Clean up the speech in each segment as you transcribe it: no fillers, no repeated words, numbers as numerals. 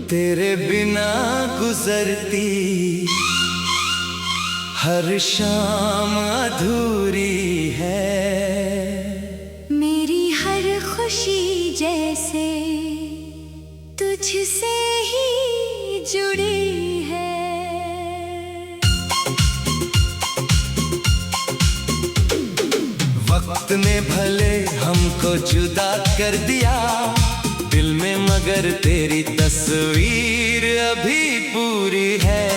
तेरे बिना गुजरती हर शाम अधूरी है। मेरी हर खुशी जैसे तुझसे ही जुड़ी है। वक्त ने भले हमको जुदा कर दिया दिल में, मगर तेरी तस्वीर अभी पूरी है।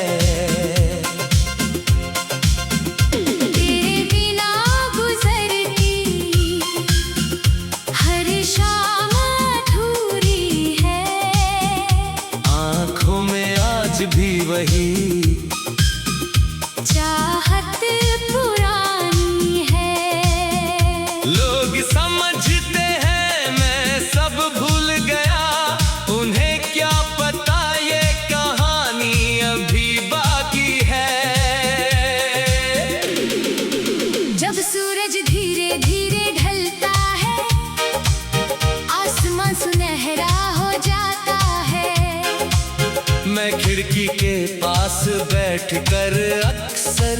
तेरे बिना गुजरती हर शाम अधूरी है। आँखों में आज भी वही चाहत पुरानी है। लोग समझते हैं मैं सब भूल गया, उन्हें क्या पता ये कहानी अभी बाकी है। जब सूरज धीरे धीरे ढलता है, आसमां सुनहरा हो जाता है। मैं खिड़की के पास बैठकर अक्सर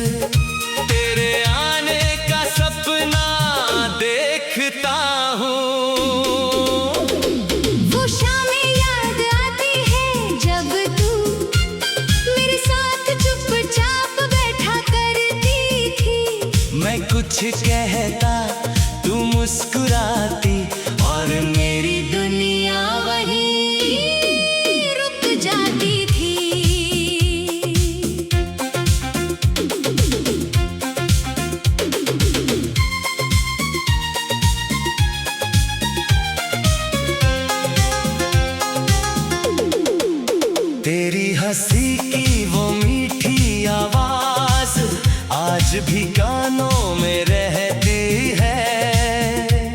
तेरे आने का सपना देखता हूँ। वो शामें याद आती है जब तू मेरे साथ चुपचाप बैठा करती थी। मैं कुछ कहता तू मुस्कुराती और मेरी दुनिया वहीं रुक जाती थी। तेरी हंसी की वो मीठी आवाज आज भी कानों में रहती है।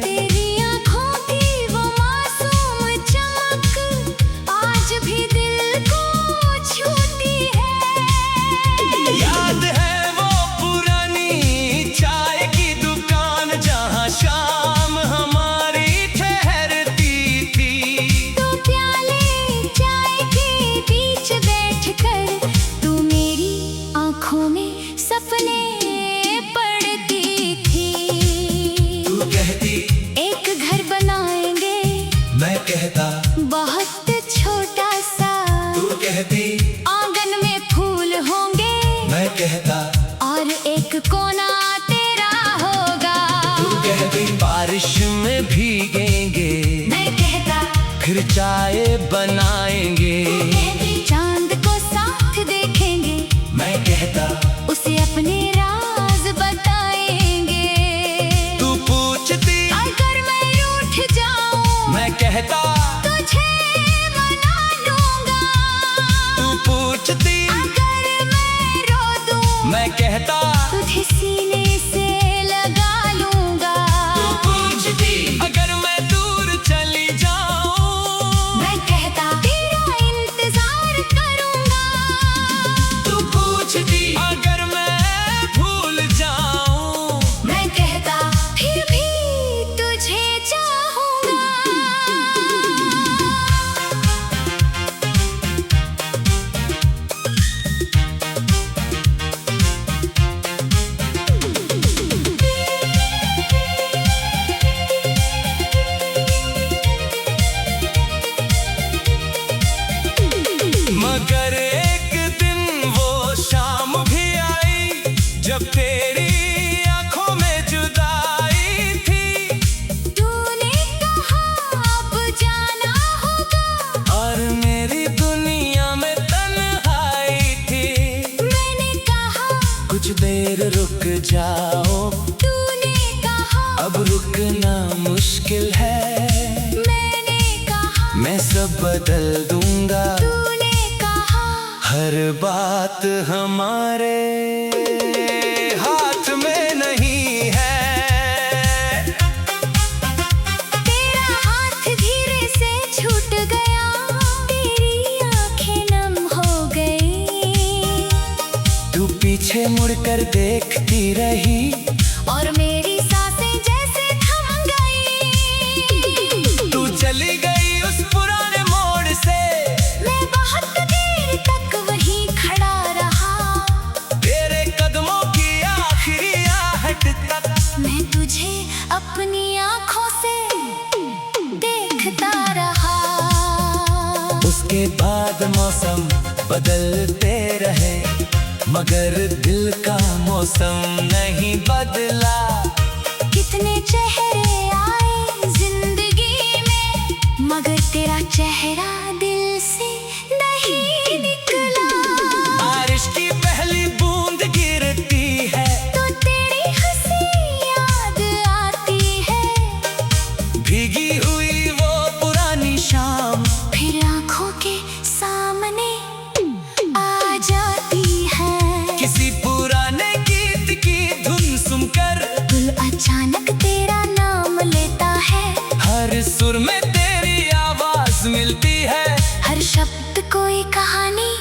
तेरी आँखों की वो मासूम चमक आज भी दिल को छूती है। याद है वो पुरानी चाय की दुकान जहाँ शाम हमारी ठहरती थी। तो प्याले चाय के बीच बैठकर तू मेरी आँखों में सपने पड़ती थी। तू कहती एक घर बनाएंगे, मैं कहता बहुत छोटा सा। तू कहती आंगन में फूल होंगे, मैं कहता और एक कोना तेरा होगा। तू कहती बारिश में भीगेंगे, मैं कहता फिर चाय बनाएंगे। चांद को साथ देखेंगे, मैं कहता उसे अपने राज बताएंगे। तू पूछती अगर मैं रूठ जाऊं, मैं कहता तुझे मना लूंगा। तू पूछती अगर मैं रो दूं, मैं कहता तुझे सीने से लगा लूंगा। तू पूछती अगर मैं दूर चली जाऊं, मैं कहता तेरा इंतजार करूंगा। तू पूछती अगर मैं भूल जाऊं, मैं कहता फिर भी तुझे चाहूंगा। मगर एक दिन वो शाम भी आई जब तेरी आंखों में जुदाई थी। तूने कहा अब जाना होगा, और मेरी दुनिया में तन्हाई थी। मैंने कहा कुछ देर रुक जाओ, तूने कहा अब रुकना मुश्किल है। मैंने कहा मैं सब बदल दूंगा, तूने कहा हर बात हमारे हाथ में नहीं है। तेरा हाथ धीरे से छूट गया, तेरी आंखें नम हो गई। तू पीछे मुड़कर देखती रही और मेरी सांसें जैसे थम गई। तू चली गई उस पुराने मोड़ से। मैं बाहर के बाद मौसम बदलते रहे, मगर दिल का मौसम नहीं बदला। कितने चेहरे आए जिंदगी में, मगर तेरा चेहरा दिल से नहीं निकला। बारिश की पहली बूंद गिरती है तो तेरी हंसी याद आती है, भीगी हुई वो पुरानी शाम फिर आंखों के सामने आ जाती है। किसी पुराने गीत की धुन सुनकर दिल अचानक तेरा नाम लेता है, हर सुर में तेरी आवाज मिलती है, हर शब्द कोई कहानी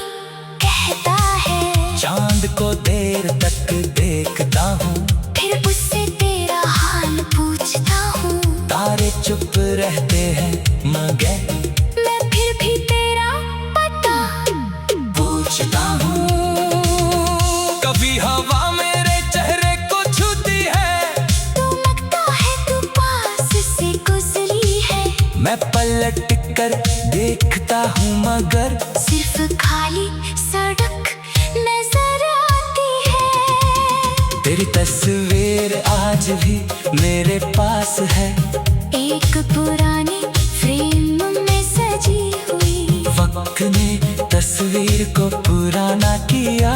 कहता है। चांद को देर तक देखता हूँ, फिर उससे तेरा हाल पूछता हूँ, तारे चुप रहते हैं मगर मैं फिर भी तेरा पता पूछता हूँ। कभी हवा मेरे चेहरे को छूती है, तो लगता है तू पास से गुजरी है। मैं पलट कर देखता हूँ मगर सिर्फ खाली सड़क नजर आती है। तेरी तस्वीर आज भी मेरे पास है, एक पुरानी फ्रेम में सजी हुई, वक्त ने तस्वीर को पुराना किया,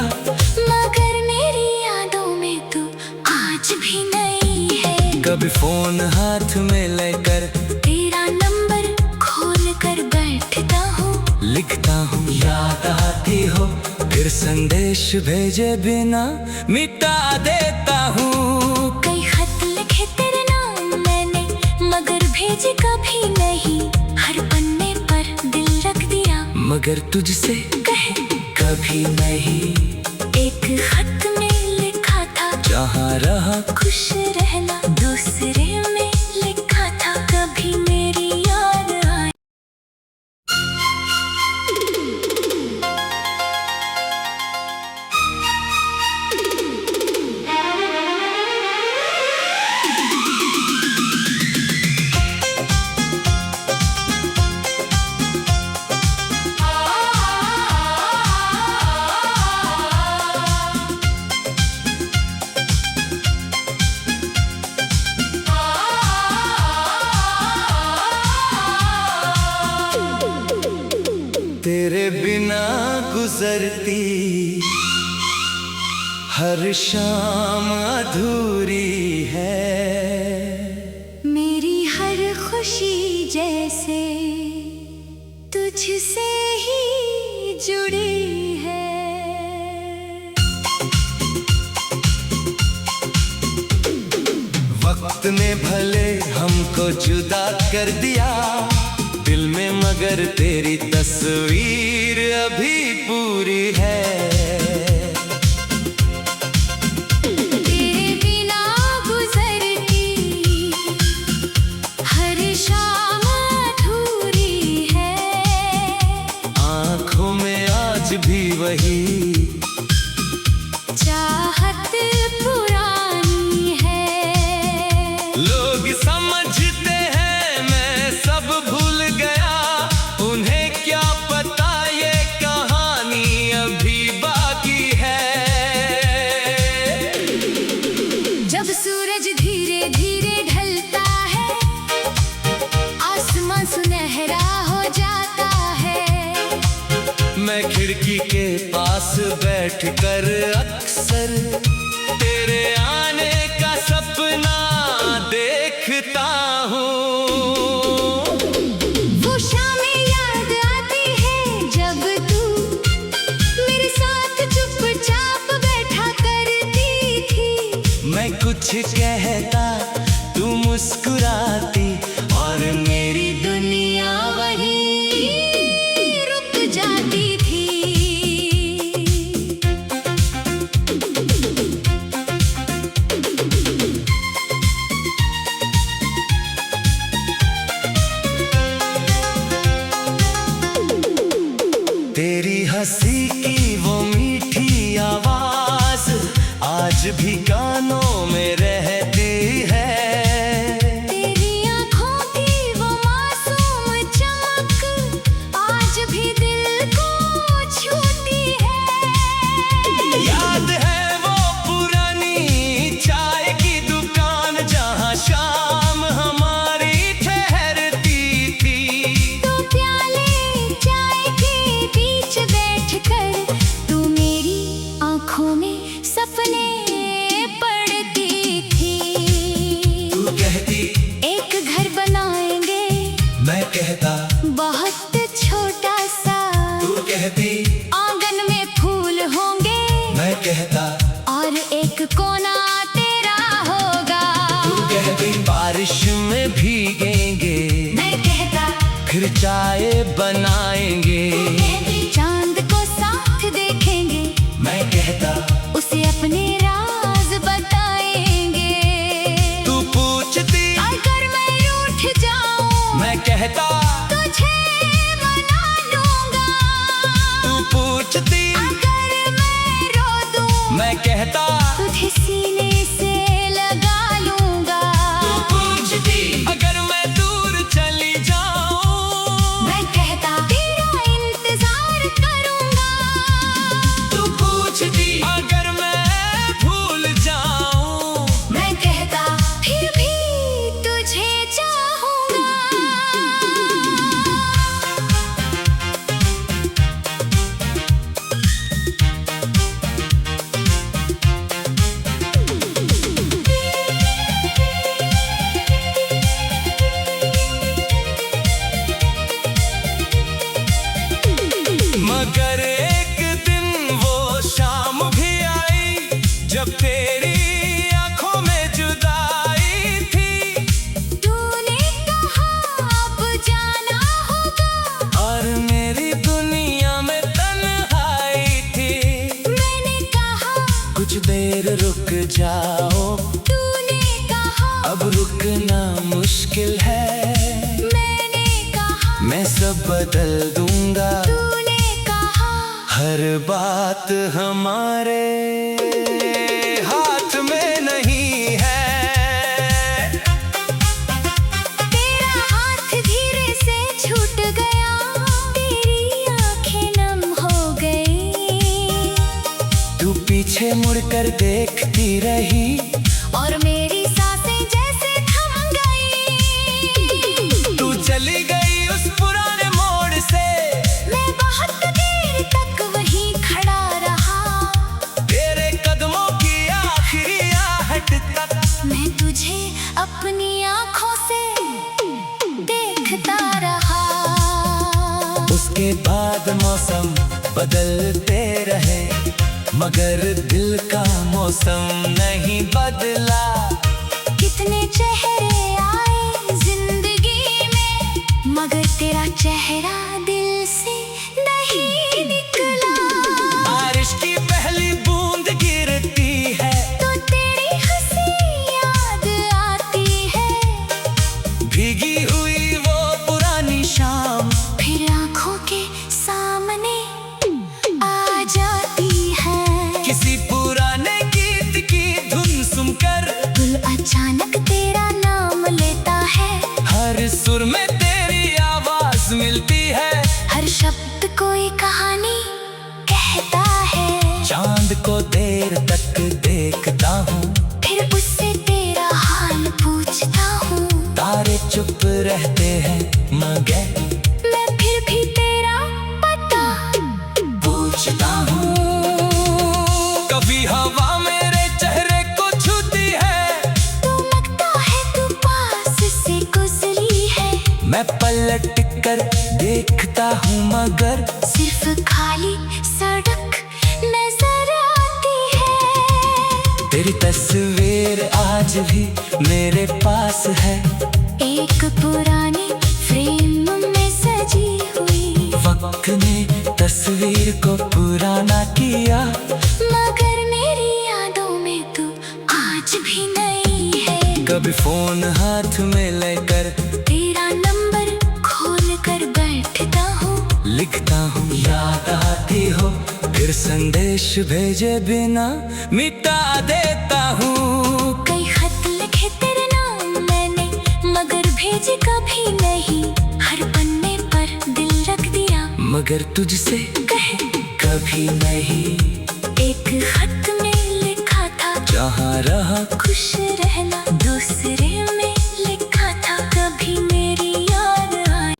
मगर मेरी यादों में तू आज भी नहीं है। कभी फोन हाथ में लेकर तेरा नंबर खोल कर बैठता हूँ, लिखता हूँ याद आती हो, फिर संदेश भेजे बिना मिटा देता हूँ। कई खत लिखे तेरे नाम मैंने, मगर भेजे कभी नहीं, हर पन्ने पर दिल रख दिया, मगर तुझसे कहे कभी नहीं। एक खत में लिखा था जहाँ रहा खुश रहना, दूसरे में लिखा था कभी मेरी याद आए। तेरे बिना गुजरती हर शाम अधूरी है, मेरी हर खुशी जैसे तुझसे ही जुड़ी है। वक्त ने भले हमको जुदा कर दिया दिल में, मगर तेरी तस्वीर अभी पूरी है। तेरे बिना गुजरती हर शाम अधूरी है, आँखों में आज भी वही चाहत पुरानी है। लोग समझते हैं मैं सब भूल गया, उन्हें क्या पता ये कहानी अभी बाकी है। जब सूरज धीरे धीरे ढलता है, आसमां सुनहरा हो जाता है, मैं खिड़की के पास बैठकर अक्सर तेरे आने का सपना देखता हूँ। वो शामें याद आती है जब तू मेरे साथ चुपचाप बैठा करती थी। मैं कुछ कहता तू मुस्कुराती, और मेरी दुनिया वहीं रुक जाती थी। तेरी हंसी की वो मीठी आवाज आज भी कानों में रहती है। तेरी आँखों की वो मासूम चमक आज भी बहुत छोटा सा। तू कहती आंगन में फूल होंगे, मैं कहता और एक कोना तेरा होगा। तू कहती बारिश में भीगेंगे, मैं कहता फिर चाय बनाएंगे। चांद को साथ देखेंगे, मैं कहता उसे अपने राज बताएंगे। तू पूछती अगर मैं रूठ जाऊं, मैं कहता तुझे मना लूंगा। तू पूछती अगर मैं रो दूं, मैं कहता तुझे सीने से लगा लूंगा। तू पूछती अगर मैं दूर चली जाऊं, मैं कहता तेरा इंतजार करूंगा। तू पूछती अगर मैं भूल जाऊं, मैं कहता फिर भी तुझे चाहूंगा। मगर एक दिन वो शाम भी आई जब तेरी आंखों में जुदाई थी। तूने कहा अब जाना होगा, और मेरी दुनिया में तन्हाई थी। मैंने कहा कुछ देर रुक जाओ, तूने कहा अब रुकना मुश्किल है। मैंने कहा मैं सब बदल दूंगा, तूने कहा हर बात हमारे हाथ में नहीं है। तेरा हाथ धीरे से छूट गया, तेरी आंखें नम हो गई। तू पीछे मुड़कर देखती रही, और मेरी सांसें जैसे थम गई। तू चली गई उस पुराने मोड़ से। मैं बहुत देर तक वहीं खड़ा रहा, तेरे कदमों की आखिरी आहट तक। मैं तुझे अपनी आंखों से देखता रहा। उसके बाद मौसम बदलते रहे, मगर दिल का मौसम नहीं बदला। कितने चेहरे आए जिंदगी में, मगर तेरा चेहरा दिल से नहीं निकला। बारिश की पहली बूंद गिरती है, तो तेरी हंसी याद आती है। भीगी हुई वो पुरानी शाम फिर आंखों के सामने आ जाती है। किसी पुराने गीत की धुन सुनकर दिल अचानक तेरा नाम लेता है। हर सुर में तेरी आवाज मिलती है। हर शब्द कोई कहानी कहता है। चांद को देर तक देखता हूँ, फिर उससे तेरा हाल पूछता हूँ। तारे चुप रहते हैं मगर मैं फिर भी तेरा पता पूछता हूँ। कभी हवा मेरे चेहरे को छूती है, तू लगता है तू पास से गुजरी है। मैं पलट कर देखता हूँ मगर सिर्फ खाली सड़क नजर आती है। तेरी तस्वीर आज भी मेरे पास है, एक पुरानी फ्रेम में सजी हुई। वक्त ने तस्वीर को पुराना किया, मगर मेरी यादों में तू आज भी नहीं है। कभी फोन हाथ में लेकर तेरा नंबर खोल कर बैठता हूँ। लिखता हूँ याद आती हो, फिर संदेश भेजे बिना मिटा देता हूँ। कई खत लिखे तेरे नाम मैंने, मगर भेजे कभी नहीं। हर पन्ने पर दिल रख दिया, मगर तुझसे कहे कभी नहीं। एक खत में लिखा था जहाँ रहा खुश रहना, दूसरे में लिखा था कभी मेरी याद आई।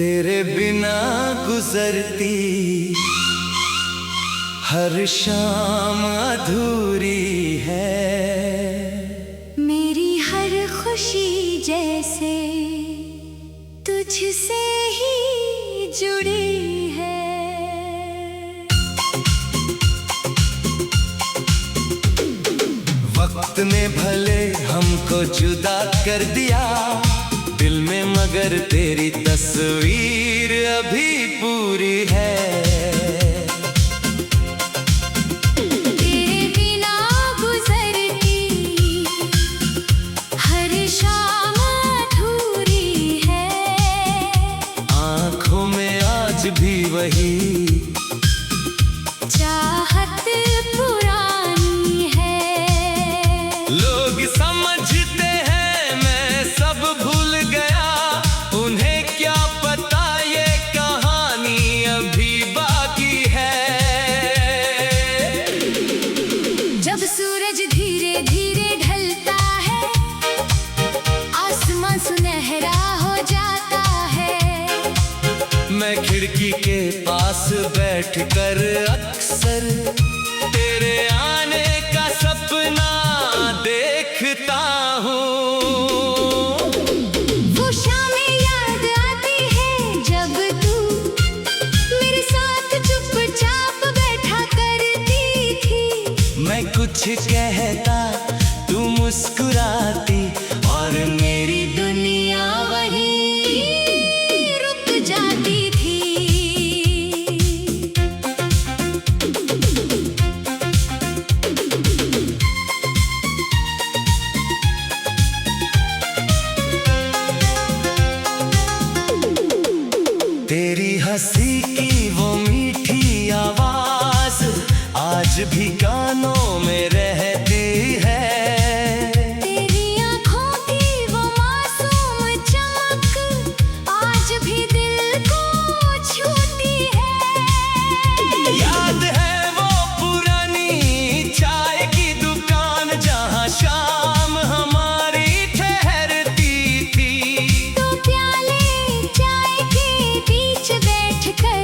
तेरे बिना गुजरती हर शाम अधूरी है। मेरी हर खुशी जैसे तुझसे ही जुड़ी है। वक्त ने भले हमको जुदा कर दिया दिल में, मगर तेरी तस्वीर अभी पूरी है। तेरे बिना गुजरती हर शाम अधूरी है। आँखों में आज भी वही चाहत पुरानी है। लोग समझते हैं मैं सब भूल गया, उन्हें क्या पता ये कहानी अभी बाकी है। जब सूरज धीरे धीरे ढलता है, आसमान सुनहरा हो जाता है। मैं खिड़की के पास बैठकर अक्सर तेरे आने का सपना देखता हूँ। वो शामें याद आती है जब तू मेरे साथ चुपचाप बैठा करती थी। मैं कुछ कहता तू मुस्कुराती और मेरी दुनिया वहीं रुक जाती थी। तेरी हंसी की वो मीठी आवाज आज भी कानों में रहती है। तेरी आँखों की वो मासूम चमक आज भी दिल को छूती है। याद है वो पुरानी चाय की दुकान जहाँ शाम हमारी ठहरती थी। तो प्याले चाय के बीच बैठकर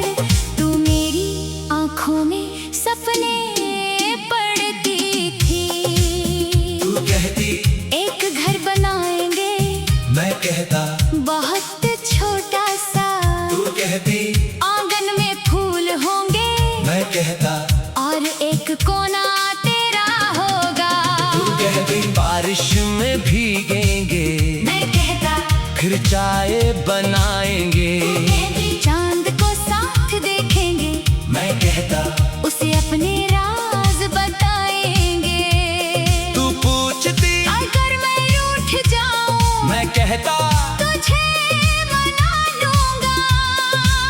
तू मेरी आँखों में सपने पड़ती थी। तू कहती एक घर बनाएंगे, मैं कहता बहुत छोटा सा। तू कहती आंगन में फूल होंगे, मैं कहता और एक कोना तेरा होगा। तू कहती बारिश में भीगेंगे, मैं कहता फिर चाय बनाएंगे। चांद को साथ देखेंगे, मैं कहता उसे अपने राज बताएंगे। तू पूछती अगर मैं रूठ जाऊं, मैं कहता तुझे मना लूंगा।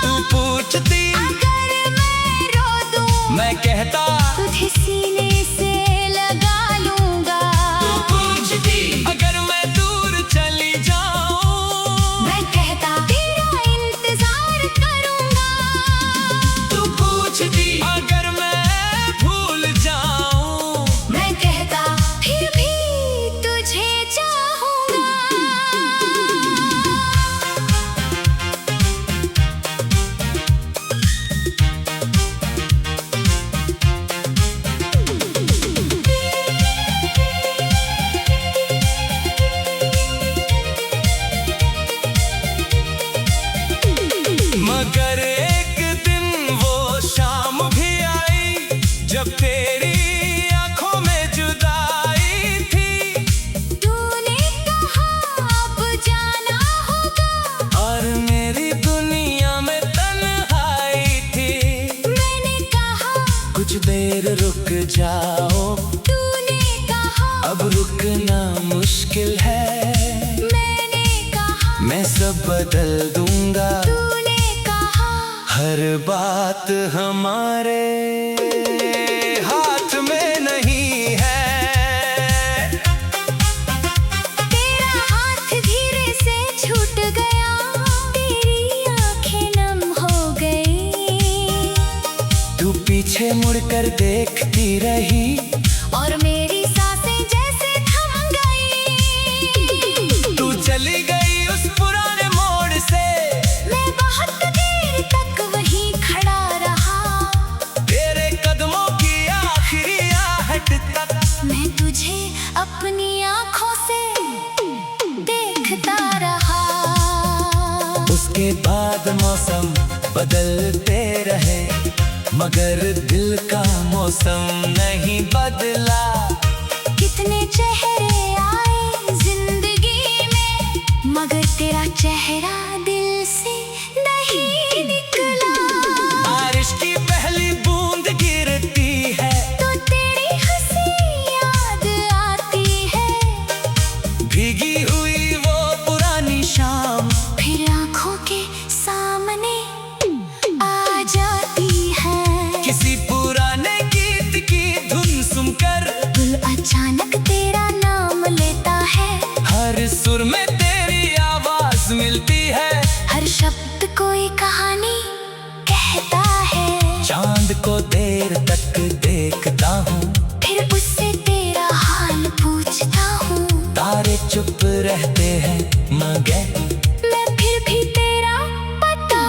तू पूछती अगर मैं रो दूं, मैं कहता तुझे सीने से लगा लूंगा। तू पूछती अगर मैं दूर चली जाऊं, मैं कहता तेरा इंतजार करूंगा। तू पूछती अगर मैं भूल जाऊं, मैं कहता फिर भी तुझे चाहूंगा। मगर एक दिन वो शाम भी आई जब तेरी आंखों में जुदाई थी। तूने कहा अब जाना होगा, और मेरी दुनिया में तन्हाई थी। मैंने कहा कुछ देर रुक जाओ, तूने कहा अब रुकना मुश्किल है। मैंने कहा मैं सब बदल दूंगा, तूने कहा हर बात हमारे हाथ में नहीं है। तेरा हाथ धीरे से छूट गया, तेरी आंखें नम हो गई। तू पीछे मुड़कर देखती रही और मेरी सांसें जैसे थम गई। तू चली गई उस पुराने मोड़ से। मैं बहुत के बाद मौसम बदलते रहे, मगर दिल का मौसम नहीं बदला। कितने चेहरे आए जिंदगी में, मगर तेरा चेहरा दिल से नहीं निकला। बारिश की पहली बूंद गिरती है तो तेरी हंसी याद आती है, भीगी हुई वो पुरानी शाम फिर आंखों के सामने आ जाती है। किसी पुराने गीत की धुन सुनकर दिल अचानक तेरा नाम लेता है, हर सुर में तेरी आवाज मिलती है, हर शब्द कोई कहानी कहता है। चांद को देर तक देखता हूँ, फिर उससे तेरा हाल पूछता हूँ, तारे चुप रहते हैं मगर मैं फिर भी तेरा पता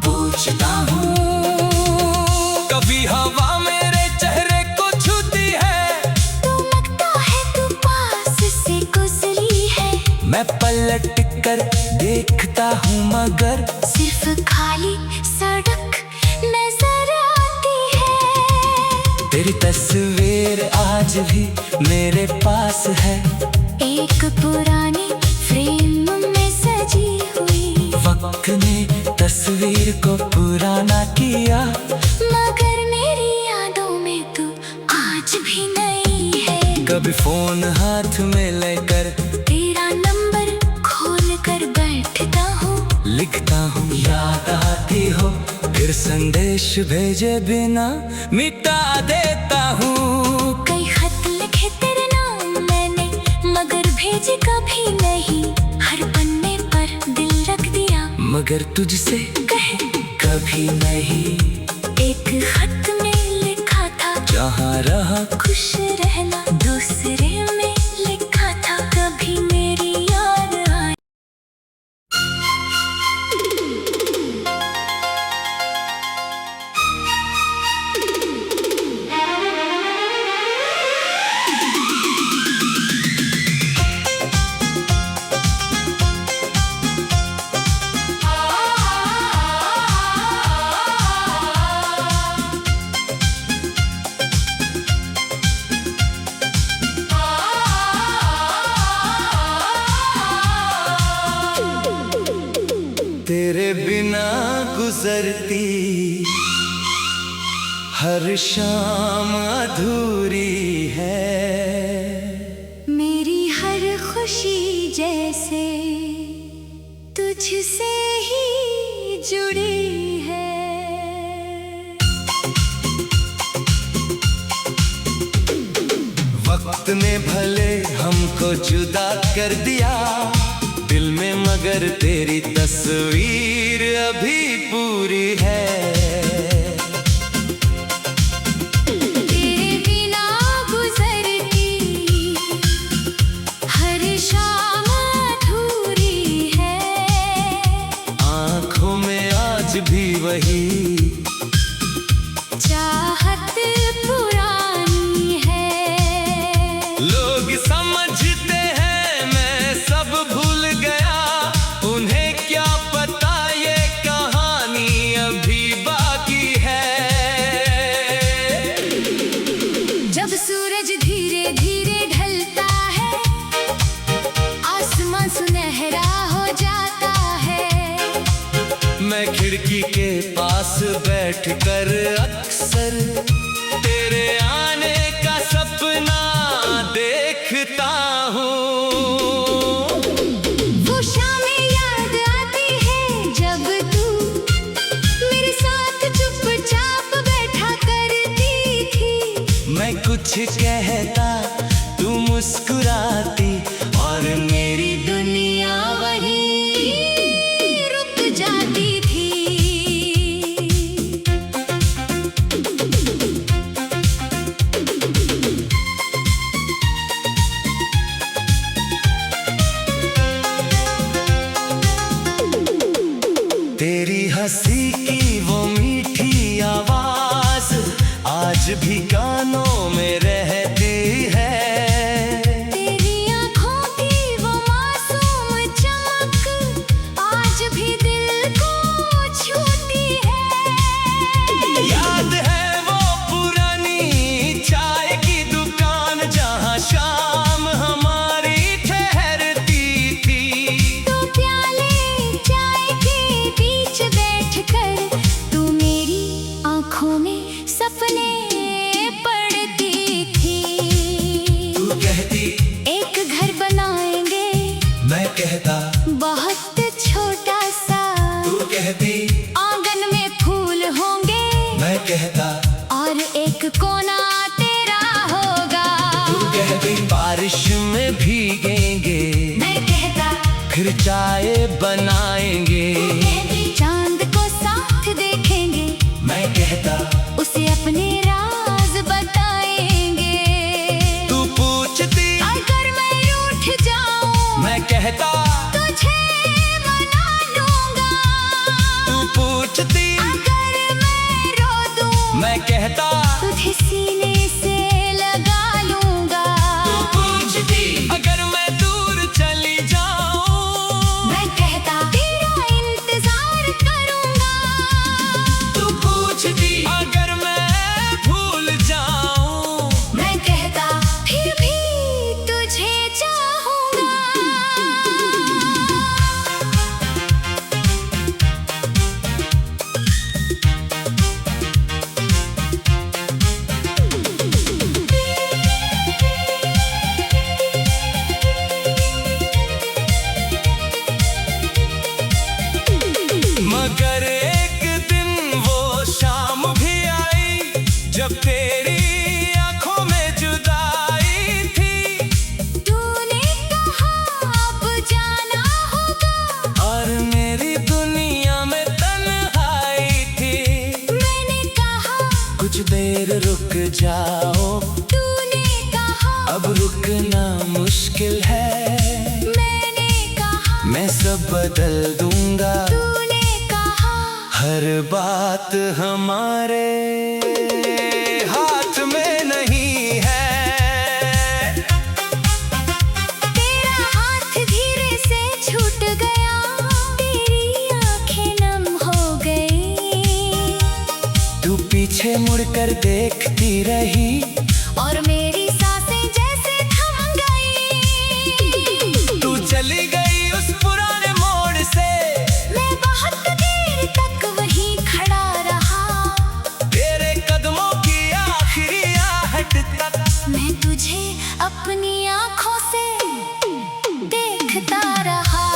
पूछता हूँ। कभी हवा मेरे चेहरे को छूती है, तू लगता है तू पास से गुजरी है, मैं पलट कर देखता हूँ मगर सिर्फ खाली सड़क नजर आती है। तेरी तस्वीर आज भी मेरे पास है, एक पुरानी फ्रेम में सजी हुई, वक्त ने तस्वीर को पुराना किया, मगर मेरी यादों में तू आज भी नहीं है। कभी फोन हाथ में लेकर तेरा नंबर खोल कर बैठता हूँ, लिखता हूँ याद आती हो, फिर संदेश भेजे बिना मिटा देता हूँ। कई खत लिखे तेरे नाम मैंने, मगर भेजे कभी नहीं, हर पन्ने पर दिल रख दिया, मगर तुझसे कहे कभी नहीं। एक खत में लिखा था जहाँ रहा खुश रहना, दूसरे में लिखा था कभी मेरी याद आए। तेरे बिना गुजरती हर शाम अधूरी है, मेरी हर खुशी जैसे तुझसे ही जुड़ी है। वक्त ने भले हमको जुदा कर दिया, दिल में मगर तेरी तस्वीर अभी पूरी है। तेरे बिना गुजरती हर शाम अधूरी है, आँखों में आज भी वही चाहत पुरानी है। लोग समझते हैं मैं सब भूल गया, उन्हें क्या पता ये कहानी अभी बाकी है। जब सूरज धीरे धीरे ढलता है, आसमां सुनहरा हो जाता है, मैं खिड़की के पास बैठकर अक्सर तेरे आने का सपना देखता हूँ। वो शामें याद आती है जब तू मेरे साथ चुपचाप बैठा करती थी। मैं कुछ कहता तू मुस्कुराती, और मेरी दुनिया वहीं रुक जाती थी। तेरी हंसी की वो मीठी आवाज आज भी कानों में रहती है। तेरी आंखों की वो मासूम चमक आज भी दिल सपने पड़ती थी। तू कहती एक घर बनाएंगे, मैं कहता बहुत छोटा सा। तू कहती आंगन में फूल होंगे, मैं कहता और एक कोना तेरा होगा। तू कहती बारिश में भीगेंगे, मैं कहता फिर चाय बनाएंगे। चांद को साथ देखेंगे, मैं कहता उसे अपने राज बताएंगे। तू पूछती अगर मैं रूठ जाऊं, मैं कहता तुझे मना लूंगा। तू पूछती अगर मैं रो दूं, मैं कहता तुझे सीने से लगा लूंगा। तू पूछती अगर मैं दूर चली जाऊं, मैं कहता तेरा इंतजार करूंगा। तू पूछती अगर मैं भूल जाऊं, मैं कहता फिर भी तुझे चाहूंगा। मगर एक दिन वो शाम भी आई जब तेरी आंखों में जुदाई थी। तूने कहा अब जाना होगा, और मेरी दुनिया में तन्हाई थी। मैंने कहा कुछ देर रुक जाओ, तूने कहा अब रुकना मुश्किल है। मैंने कहा मैं सब बदल दूंगा, तूने कहा हर बात हमारे हाथ में नहीं है। तेरा हाथ धीरे से छूट गया, तेरी आंखें नम हो गई। तू पीछे मुड़कर देखती रही, और मेरी सांसें जैसे थम गई। तू चली गई उस पुराने मोड़ से। मैं बहुत देर तक वहीं खड़ा रहा, तेरे कदमों की आखिरी आहट तक मैं तुझे अपनी आंखों से देखता रहा।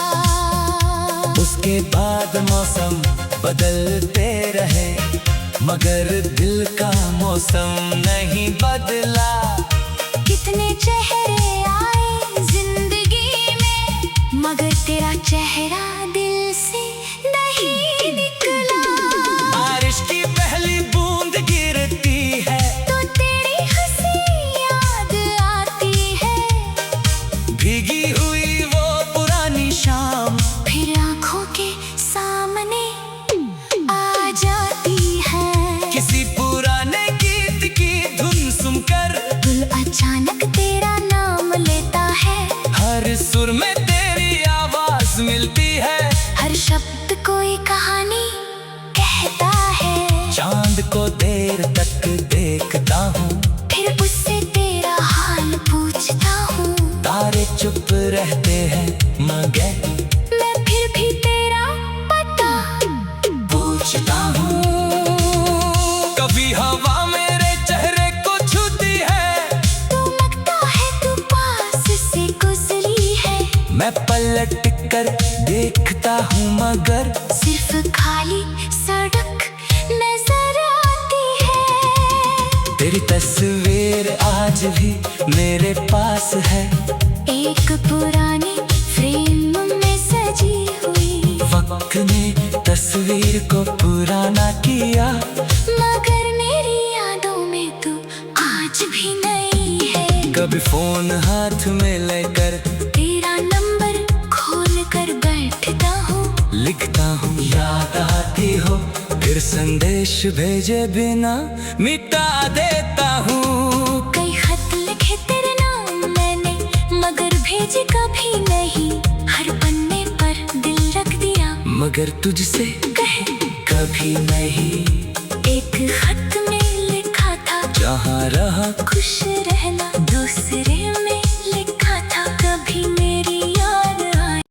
उसके बाद मौसम बदलते रहे, मगर दिल का मौसम नहीं बदला। कितने चेहरे आए जिंदगी में, मगर तेरा चेहरा दिल से नहीं निकला। बारिश की पहली बूंद गिरती है, तो तेरी हंसी याद आती है। भीगी हुई वो पुरानी शाम फिर आंखों के सामने आ जाती है। किसी पुराने गीत की धुन सुनकर दिल अचानक तेरा नाम लेता है। हर सुर में तेरी आवाज मिलती है। हर शब्द कोई कहानी कहता है। चांद को देर तक देखता हूँ, फिर उससे तेरा हाल पूछता हूँ। तारे चुप रहते हैं मगर मैं फिर भी तेरा पता पूछता हूँ। कभी हवा मेरे चेहरे को छूती है, तो लगता है तू पास से गुजरी है। मैं पलट कर देखता हूँ मगर सिर्फ खाली सड़क नजर आती है। तेरी तस्वीर आज भी मेरे पास है, एक पुरानी फ्रेम में सजी हुई। वक्त ने तस्वीर को पुराना किया, मगर मेरी यादों में तू आज भी नहीं है। कभी फोन हाथ में लेकर तेरा नंबर खोल कर बैठता हूँ। लिखता हूँ याद आती हो, फिर संदेश भेजे बिना मिटा देता हूँ। कई खत लिखे तेरे नाम मैंने, मगर भेजे कभी नहीं। हर पन्ने पर दिल रख दिया, मगर तुझसे कहे कभी नहीं। एक खत में लिखा था जहाँ रहा खुश रहना, दूसरे में लिखा था कभी मेरी याद आए।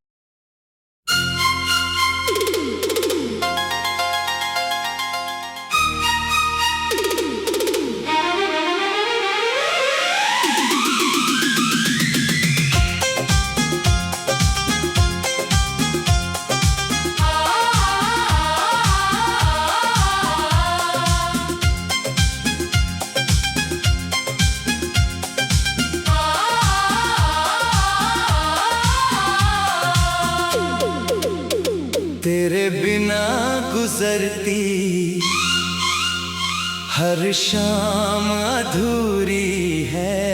तेरे बिना गुजरती हर शाम अधूरी है।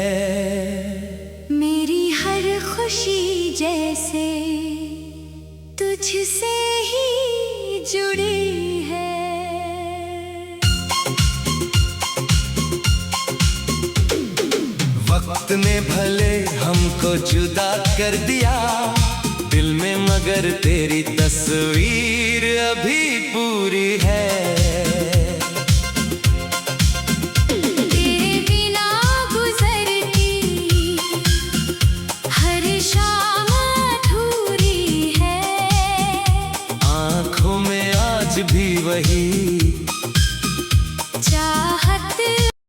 मेरी हर खुशी जैसे तुझसे ही जुड़ी है। वक्त ने भले हमको जुदा कर दिया दिल में, मगर तेरी तस्वीर अभी पूरी है। तेरे बिना गुजरती हर शाम अधूरी है। आँखों में आज भी वही